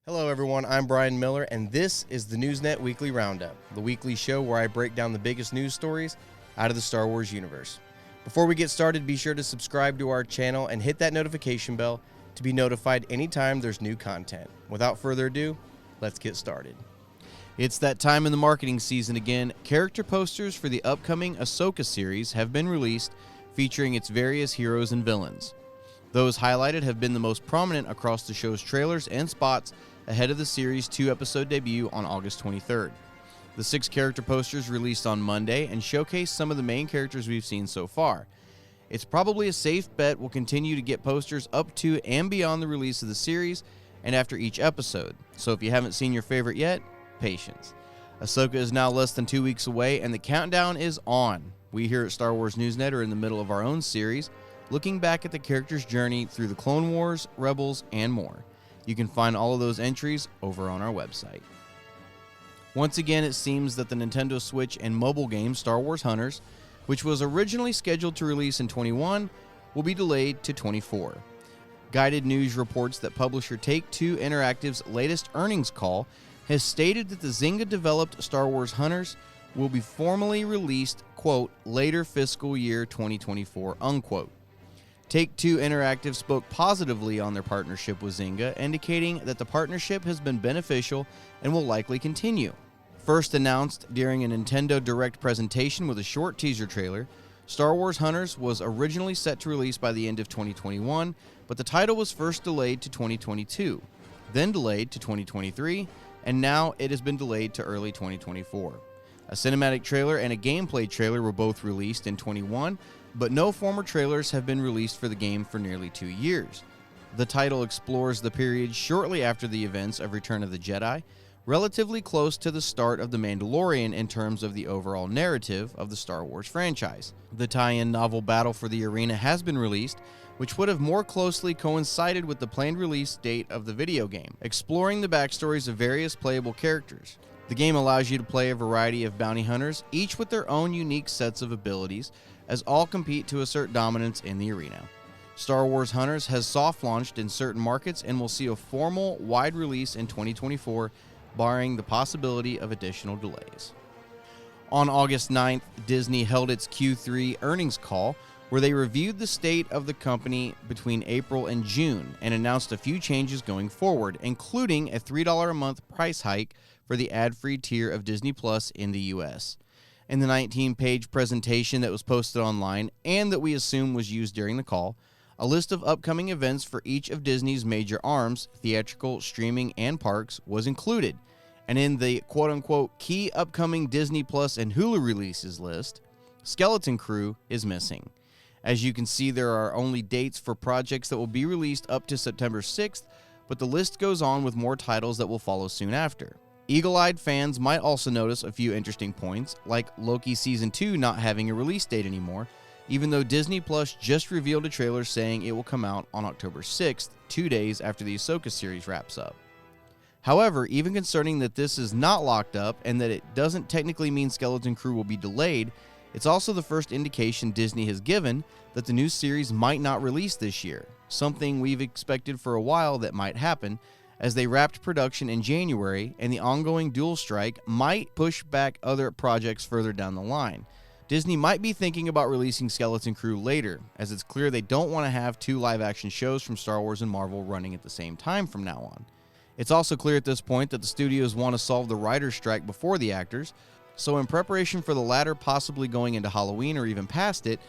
Hello everyone, I'm Brian Miller, and this is the Newsnet Weekly Roundup, the weekly show where I break down the biggest news stories out of the Star Wars universe. Before we get started, be sure to subscribe to our channel and hit that notification bell to be notified anytime there's new content. Without further ado, let's get started. It's that time in the marketing season again. Character posters for the upcoming Ahsoka series have been released, featuring its various heroes and villains. Those highlighted have been the most prominent across the show's trailers and spots ahead of the series' 2-episode debut on August 23rd. The 6 character posters released on Monday and showcase some of the main characters we've seen so far. It's probably a safe bet we'll continue to get posters up to and beyond the release of the series and after each episode, so if you haven't seen your favorite yet, patience. Ahsoka is now less than 2 weeks away and the countdown is on. We here at Star Wars Newsnet are in the middle of our own series, looking back at the character's journey through the Clone Wars, Rebels, and more. You can find all of those entries over on our website. Once again, it seems that the Nintendo Switch and mobile game Star Wars Hunters, which was originally scheduled to release in 21, will be delayed to 24. Guided News reports that publisher Take-Two Interactive's latest earnings call has stated that the Zynga-developed Star Wars Hunters will be formally released, quote, later fiscal year 2024, unquote. Take-Two Interactive spoke positively on their partnership with Zynga, indicating that the partnership has been beneficial and will likely continue. First announced during a Nintendo Direct presentation with a short teaser trailer, Star Wars Hunters was originally set to release by the end of 2021, but the title was first delayed to 2022, then delayed to 2023, and now it has been delayed to early 2024. A cinematic trailer and a gameplay trailer were both released in 21, but no former trailers have been released for the game for nearly 2 years. The title explores the period shortly after the events of Return of the Jedi, relatively close to the start of The Mandalorian in terms of the overall narrative of the Star Wars franchise. The tie-in novel Battle for the Arena has been released, which would have more closely coincided with the planned release date of the video game, exploring the backstories of various playable characters. The game allows you to play a variety of bounty hunters, each with their own unique sets of abilities, as all compete to assert dominance in the arena. Star Wars Hunters has soft-launched in certain markets and will see a formal, wide release in 2024, barring the possibility of additional delays. On August 9th, Disney held its Q3 earnings call, where they reviewed the state of the company between April and June and announced a few changes going forward, including a $3 a month price hike for the ad-free tier of Disney Plus in the US. In the 19-page presentation that was posted online and that we assume was used during the call, a list of upcoming events for each of Disney's major arms, theatrical, streaming, and parks, was included. And in the quote-unquote key upcoming Disney Plus and Hulu releases list, Skeleton Crew is missing. As you can see, there are only dates for projects that will be released up to September 6th, but the list goes on with more titles that will follow soon after. Eagle-eyed fans might also notice a few interesting points, like Loki Season 2 not having a release date anymore, even though Disney Plus just revealed a trailer saying it will come out on October 6th, 2 days after the Ahsoka series wraps up. However, even concerning that this is not locked up and that it doesn't technically mean Skeleton Crew will be delayed, it's also the first indication Disney has given that the new series might not release this year, something we've expected for a while that might happen, as they wrapped production in January, and the ongoing dual strike might push back other projects further down the line. Disney might be thinking about releasing Skeleton Crew later, as it's clear they don't want to have 2 live-action shows from Star Wars and Marvel running at the same time from now on. It's also clear at this point that the studios want to solve the writer's strike before the actors, so in preparation for the latter possibly going into Halloween or even past it,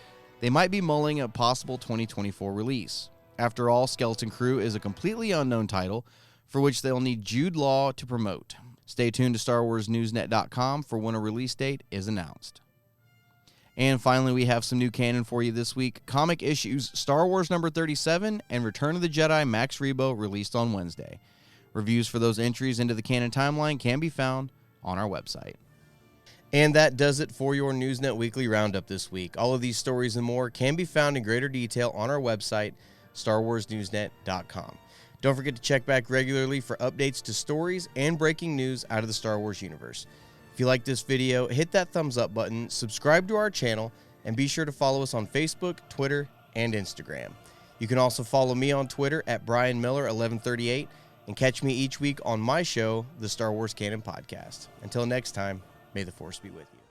they might be mulling a possible 2024 release. After all, Skeleton Crew is a completely unknown title, for which they'll need Jude Law to promote. Stay tuned to StarWarsNewsNet.com for when a release date is announced. And finally, we have some new canon for you this week. Comic issues Star Wars number 37 and Return of the Jedi Max Rebo released on Wednesday. Reviews for those entries into the canon timeline can be found on our website. And that does it for your Newsnet Weekly Roundup this week. All of these stories and more can be found in greater detail on our website, StarWarsNewsNet.com. Don't forget to check back regularly for updates to stories and breaking news out of the Star Wars universe. If you like this video, hit that thumbs up button, subscribe to our channel, and be sure to follow us on Facebook, Twitter, and Instagram. You can also follow me on Twitter at Brian Miller 1138 and catch me each week on my show, the Star Wars Canon Podcast. Until next time, may the Force be with you.